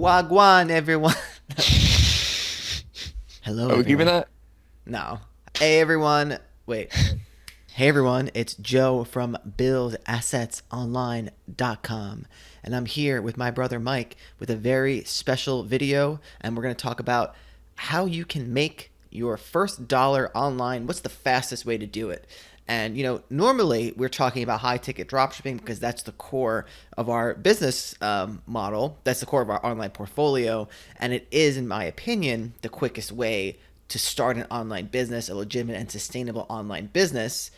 Wagwan, everyone. Hello, Are we keeping everyone. that? No. Hey, everyone. Wait. Hey, everyone. It's Joe from buildassetsonline.com. And I'm here with my brother Mike with a very special video. And we're going to talk about how you can make your first dollar online. What's the fastest way to do it? And normally we're talking about high ticket dropshipping because that's the core of our business model. That's the core of our online portfolio, and it is, in my opinion, the quickest way to start an online business, a legitimate and sustainable online business,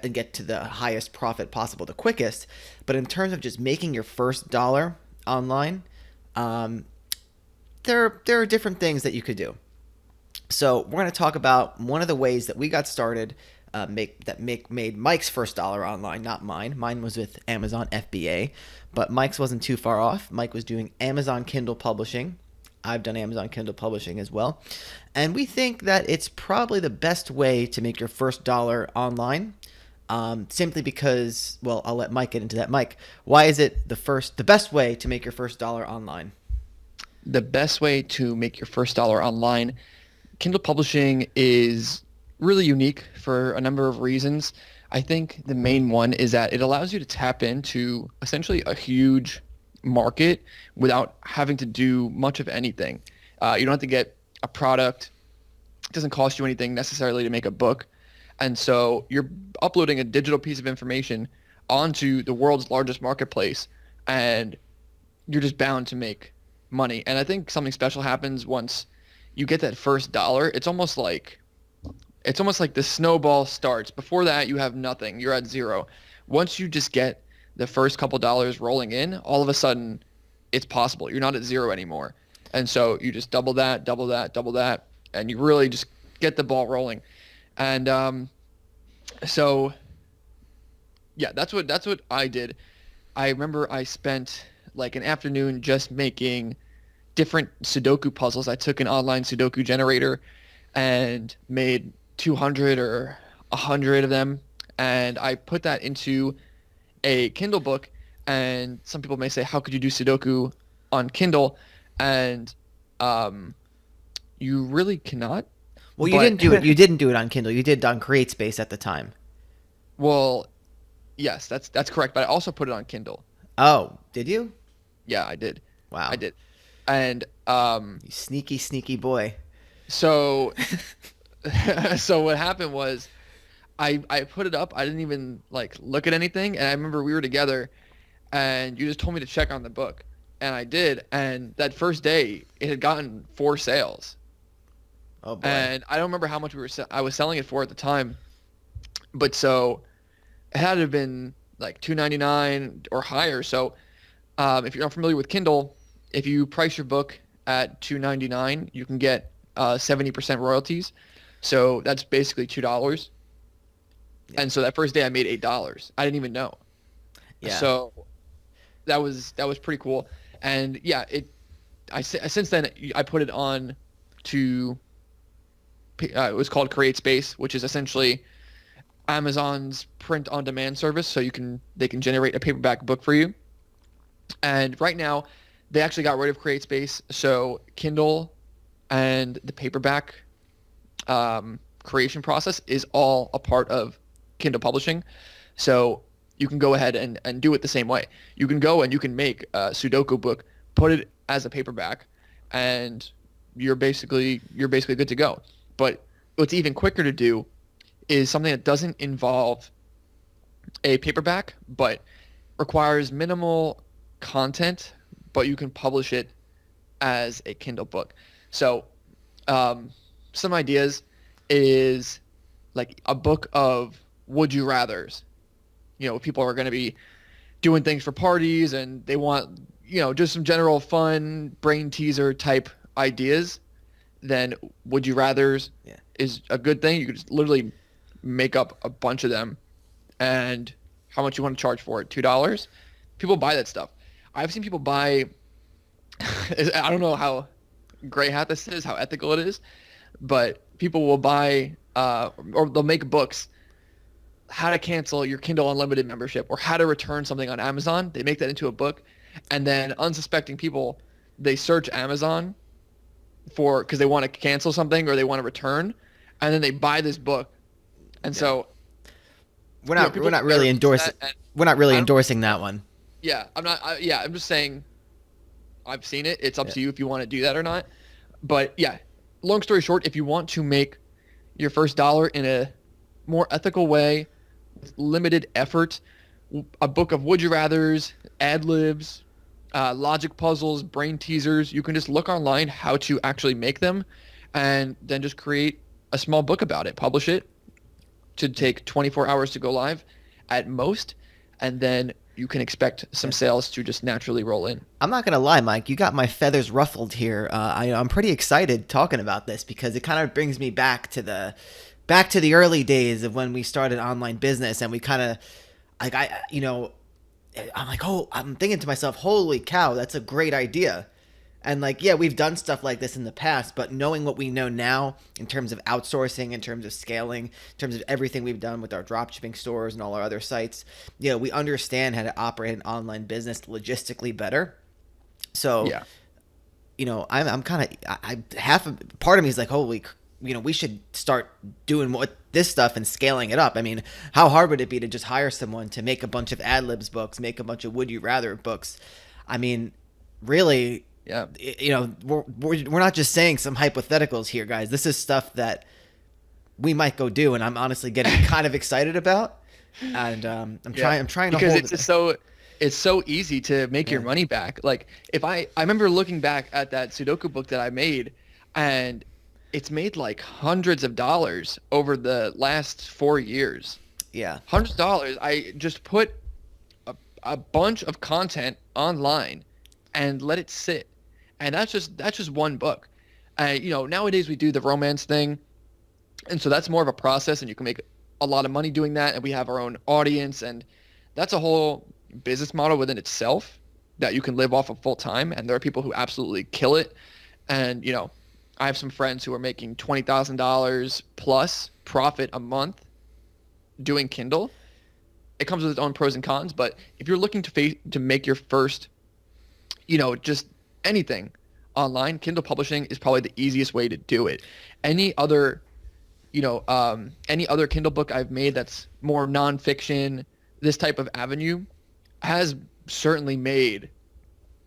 and get to the highest profit possible the quickest. But in terms of just making your first dollar online, um, there are different things that you could do. So we're going to talk about one of the ways that we got started, made Mike's first dollar online, not mine. Mine was with Amazon FBA, but Mike's wasn't too far off. Mike was doing Amazon Kindle Publishing. I've done Amazon Kindle Publishing as well, and we think that it's probably the best way to make your first dollar online. Simply because, well, I'll let Mike get into that. Mike, why is it the best way to make your first dollar online? The best way to make your first dollar online, Kindle Publishing is really unique for a number of reasons. I think the main one is that it allows you to tap into essentially a huge market without having to do much of anything. You don't have to get a product. It doesn't cost you anything necessarily to make a book. And so you're uploading a digital piece of information onto the world's largest marketplace, and you're just bound to make money. And I think something special happens once you get that first dollar. It's almost like the snowball starts. Before that, you have nothing. You're at zero. Once you just get the first couple dollars rolling in, all of a sudden it's possible. You're not at zero anymore. And so you just double that, double that, double that, and you really just get the ball rolling. And so yeah, that's what I did. I remember I spent like an afternoon just making different Sudoku puzzles. I took an online Sudoku generator and made 200 or 100 of them, and I put that into a Kindle book. And some people may say, how could you do Sudoku on Kindle? And you really cannot. Well, you didn't But do it. You didn't do it on Kindle. You did it on CreateSpace at the time. well, yes, that's correct. But I also put it on Kindle. Oh, did you? Yeah, I did. I Wow, did. And you sneaky, sneaky boy. so so what happened was I put it up. I didn't even like look at anything. And I remember we were together and you just told me to check on the book. And I did. And that first day it had gotten 4 sales. Oh boy. And I don't remember how much I was selling it for at the time. But so it had to have been like 2.99 or higher. So if you're not familiar with Kindle, if you price your book at 2.99, you can get 70% royalties. So that's basically $2. Yeah. And so that first day I made $8. I didn't even know. Yeah. So that was pretty cool. And yeah, since then I put it on to it was called CreateSpace, which is essentially Amazon's print on demand service. So they can generate a paperback book for you. And right now they actually got rid of CreateSpace, so Kindle and the paperback creation process is all a part of Kindle Publishing. So you can go ahead and do it the same way. You can go and you can make a Sudoku book, put it as a paperback, and you're basically good to go. But what's even quicker to do is something that doesn't involve a paperback, but requires minimal content, but you can publish it as a Kindle book. So some ideas is like a book of would you rathers. People are going to be doing things for parties and they want, just some general fun brain teaser type ideas. Then would you rathers Yeah. is a good thing. You could just literally make up a bunch of them. And how much you want to charge for it? $2? People buy that stuff. I've seen people buy I don't know how gray hat this is, how ethical it is, but people will buy or they'll make books, how to cancel your Kindle Unlimited membership or how to return something on Amazon. They make that into a book, and then unsuspecting people they search Amazon because they want to cancel something or they want to return, and then they buy this book. And so we're not really endorsing that one. Yeah, I'm just saying I've seen it. It's up to you if you want to do that or not. But yeah, long story short, if you want to make your first dollar in a more ethical way, with limited effort, a book of would you rathers, ad libs, logic puzzles, brain teasers, you can just look online how to actually make them, and then just create a small book about it, publish it. To take 24 hours to go live at most, and then you can expect some sales to just naturally roll in. I'm not gonna lie, Mike, you got my feathers ruffled here. I'm pretty excited talking about this because it kind of brings me back to the early days of when we started online business, and we kind of like I'm like, oh, I'm thinking to myself, holy cow, that's a great idea. And like, yeah, we've done stuff like this in the past, but knowing what we know now in terms of outsourcing, in terms of scaling, in terms of everything we've done with our dropshipping stores and all our other sites, we understand how to operate an online business logistically better. So, yeah, I'm kind of part of me is like, holy, we should start doing this stuff and scaling it up. I mean, how hard would it be to just hire someone to make a bunch of ad libs books, make a bunch of would you rather books? I mean, really. Yeah, we're not just saying some hypotheticals here, guys. This is stuff that we might go do, and I'm honestly getting kind of excited about. And I'm trying to because hold it's so easy to make your money back. Like if I remember looking back at that Sudoku book that I made, and it's made like hundreds of dollars over the last 4 years. Yeah, hundreds of dollars. I just put a bunch of content online and let it sit. And that's just one book. Nowadays we do the romance thing. And so that's more of a process, and you can make a lot of money doing that. And we have our own audience, and that's a whole business model within itself that you can live off of full time. And there are people who absolutely kill it. And, I have some friends who are making $20,000 plus profit a month doing Kindle. It comes with its own pros and cons, but if you're looking to make your first, just anything online, Kindle Publishing is probably the easiest way to do it. Any other Kindle book I've made that's more nonfiction, this type of avenue, has certainly made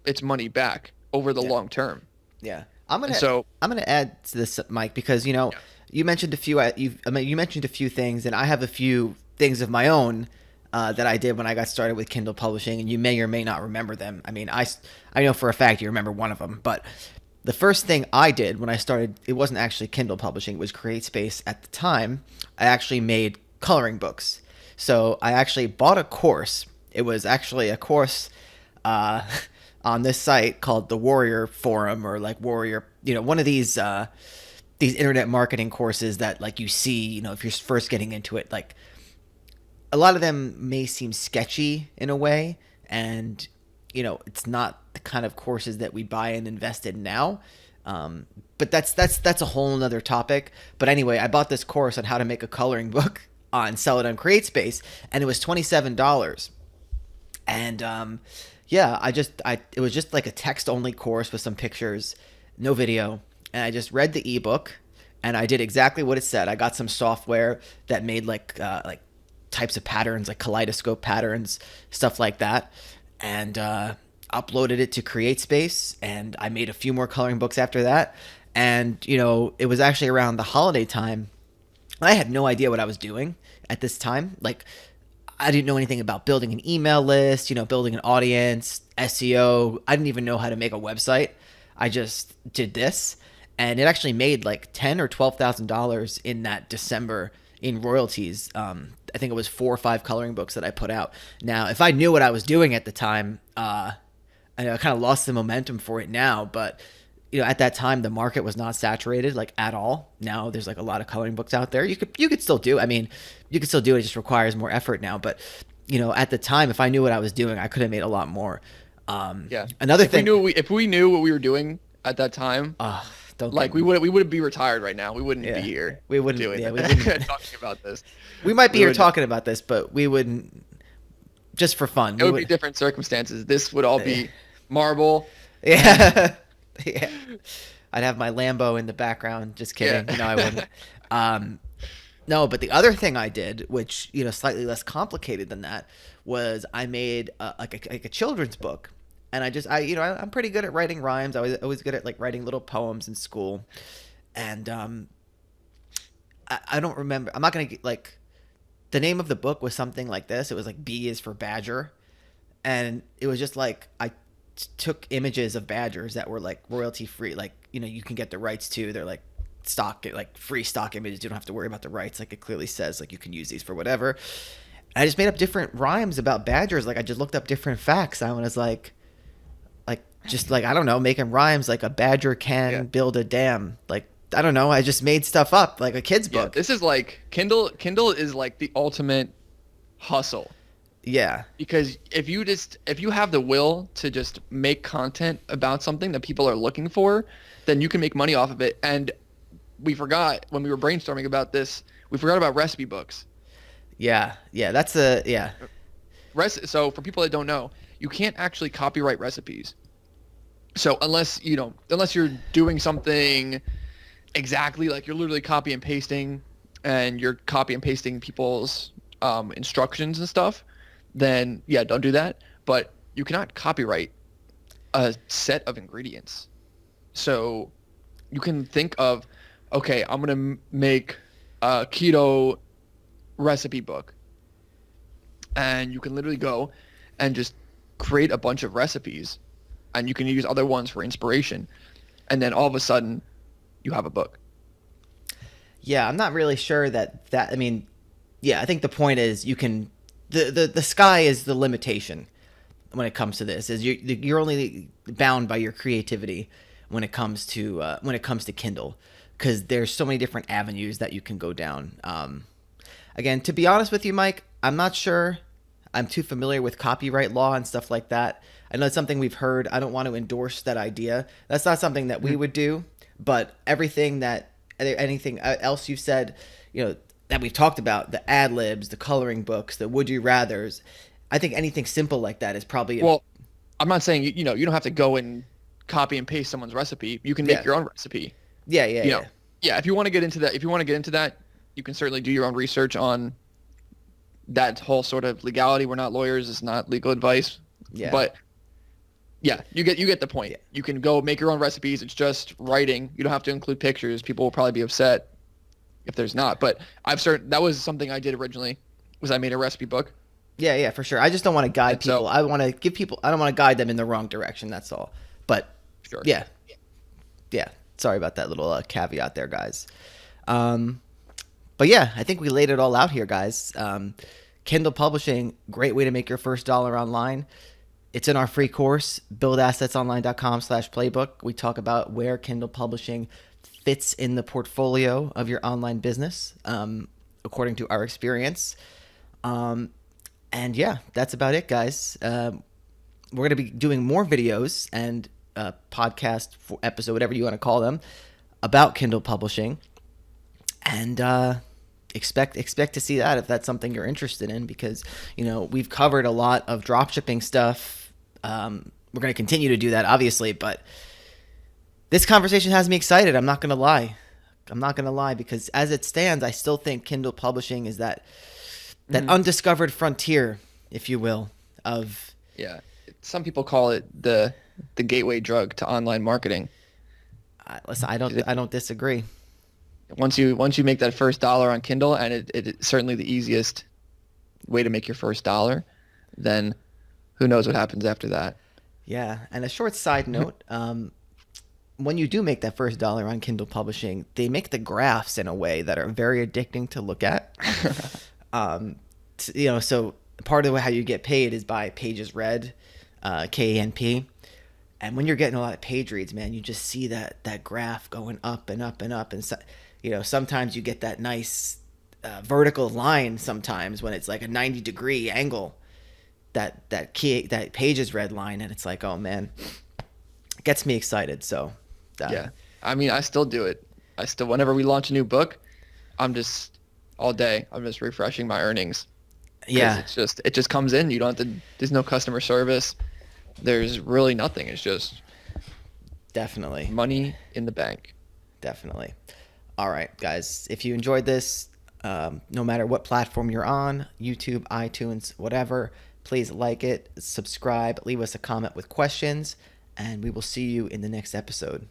its money back over the long term. Yeah, I'm gonna add to this, Mike, because you mentioned a few you mentioned a few things, and I have a few things of my own that I did when I got started with Kindle Publishing, and you may or may not remember them. I mean, I know for a fact you remember one of them, but the first thing I did when I started, it wasn't actually Kindle Publishing, it was CreateSpace at the time. I actually made coloring books. So I actually bought a course. It was actually a course on this site called the Warrior Forum, or like Warrior, one of these internet marketing courses that like you see, if you're first getting into it, like a lot of them may seem sketchy in a way, and it's not the kind of courses that we buy and invest in now. But that's a whole nother topic. But anyway, I bought this course on how to make a coloring book and sell it on CreateSpace, and it was $27. And it was just like a text only course with some pictures, no video, and I just read the ebook, and I did exactly what it said. I got some software that made like types of patterns, like kaleidoscope patterns, stuff like that, and uploaded it to CreateSpace, and I made a few more coloring books after that. And it was actually around the holiday time. I had no idea what I was doing at this time. Like, I didn't know anything about building an email list, building an audience, SEO. I didn't even know how to make a website. I just did this, and it actually made like $10,000 or $12,000 in that December in royalties. I think it was 4 or 5 coloring books that I put out. Now, if I knew what I was doing at the time, I kind of lost the momentum for it now, but at that time the market was not saturated like at all. Now there's like a lot of coloring books out there. You could still do. I mean, you could still do it. It just requires more effort now. But at the time, if I knew what I was doing, I could have made a lot more. Another thing, if we knew what we were doing at that time, we would be retired right now. We wouldn't be here. We wouldn't doing we wouldn't talking about this. We might be here talking about this, but we wouldn't, just for fun. It would be different circumstances. This would all be marble. Yeah. Yeah. I'd have my Lambo in the background. Just kidding. Yeah. No, I wouldn't. Um, no, but the other thing I did, which slightly less complicated than that, was I made like a children's book, and I'm pretty good at writing rhymes. I was always good at like writing little poems in school, and I don't remember. I'm not gonna get like the name of the book was something like this. It was like B is for Badger, and it was just like I took images of badgers that were like royalty free, like you can get the rights to. They're like stock, like free stock images. You don't have to worry about the rights. Like it clearly says like you can use these for whatever. And I just made up different rhymes about badgers. Like I just looked up different facts. I was like just like I don't know, making rhymes like a badger can build a dam. Like I don't know. I just made stuff up like a kid's book. This is like Kindle. Kindle is like the ultimate hustle. Yeah. Because if you have the will to just make content about something that people are looking for, then you can make money off of it. And we forgot when we were brainstorming about this, we forgot about recipe books. Yeah. So for people that don't know, you can't actually copyright recipes. So unless you're doing something exactly like you're literally copy and pasting and you're copy and pasting people's instructions and stuff, then yeah, don't do that. But you cannot copyright a set of ingredients. So you can think of, okay, I'm going to make a keto recipe book. And you can literally go and just create a bunch of recipes, and you can use other ones for inspiration. And then all of a sudden you have a book. Yeah, I'm not really sure I mean, yeah, I think the point is you can the sky is the limitation when it comes to this. Is you're only bound by your creativity when it comes to Kindle, because there's so many different avenues that you can go down. Again, to be honest with you, Mike, I'm not sure. I'm too familiar with copyright law and stuff like that. I know it's something we've heard. I don't want to endorse that idea. That's not something that we would do. But anything else you've said, that we've talked about, the ad libs, the coloring books, the would you rathers, I think anything simple like that is probably. Well, I'm not saying you don't have to go and copy and paste someone's recipe. You can make your own recipe. Yeah. If you want to get into that, you can certainly do your own research on that whole sort of legality. We're not lawyers. It's not legal advice. Yeah. But yeah, you get the point. Yeah. You can go make your own recipes. It's just writing. You don't have to include pictures. People will probably be upset if there's not. But that was something I did originally, was I made a recipe book. Yeah, for sure. I just don't want to guide people. I want to give people. I don't want to guide them in the wrong direction. That's all. But sure. Yeah. Sorry about that little caveat there, guys. But yeah, I think we laid it all out here, guys. Kindle Publishing, great way to make your first dollar online. It's in our free course, buildassetsonline.com/playbook. We talk about where Kindle Publishing fits in the portfolio of your online business, according to our experience. And yeah, that's about it, guys. We're going to be doing more videos and podcast episode, whatever you want to call them, about Kindle Publishing. And expect to see that if that's something you're interested in, because we've covered a lot of dropshipping stuff. We're going to continue to do that, obviously, but this conversation has me excited. I'm not going to lie, because as it stands, I still think Kindle Publishing is that undiscovered frontier, if you will, of. Yeah, some people call it the gateway drug to online marketing. Listen, I don't disagree. Once you make that first dollar on Kindle, and it's certainly the easiest way to make your first dollar, then who knows what happens after that. Yeah, and a short side note, when you do make that first dollar on Kindle Publishing, they make the graphs in a way that are very addicting to look at. So part of how you get paid is by pages read, KANP. And when you're getting a lot of page reads, man, you just see that graph going up and up and up. And sometimes you get that nice vertical line sometimes when it's like a 90-degree angle, that pages read line, and it's like, oh man, it gets me excited. So yeah, I mean, I still do it. Whenever we launch a new book, I'm just all day, I'm just refreshing my earnings. Yeah, it just comes in. You don't have to. There's no customer service. There's really nothing. It's just Definitely. Money in the bank. Definitely. All right, guys. If you enjoyed this, no matter what platform you're on, YouTube, iTunes, whatever, please like it, subscribe, leave us a comment with questions, and we will see you in the next episode.